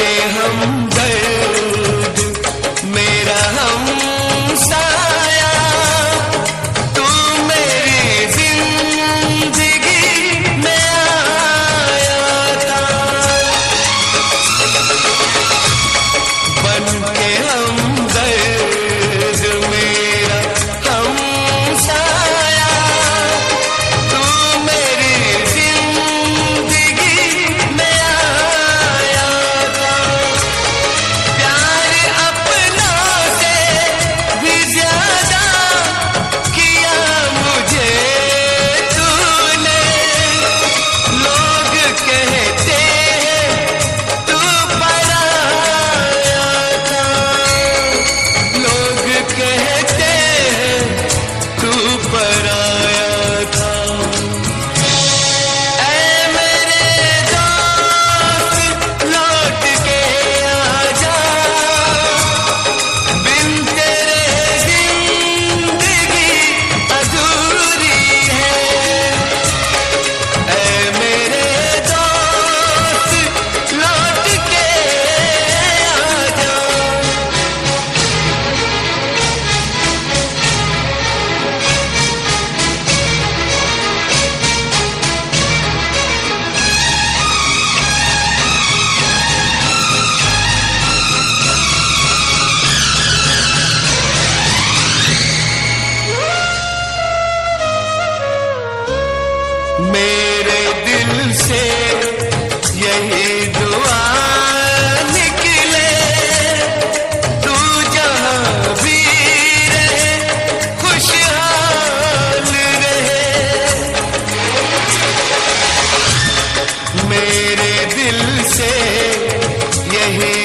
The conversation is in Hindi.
के हमदर्द मेरा हमसाया, तू मेरी जिंदगी में आया था। बन के हमदर्द मेरा हमसाया, तू मेरी जिंदगी में आया था। प्यार अपनों से भी ज्यादा किया मुझे तूने। लोग कहते हैं तू पराया था, लोग कहते हैं तू पराया था। ऐ मेरे दोस्त लौट के आजा, बिन तेरे जिंदगी अधूरी है। ऐ मेरे दोस्त लौट के आजा। मेरे दिल से यही दुआ निकले, तू जहाँ भी रहे खुशहाल रहे। मेरे दिल से यही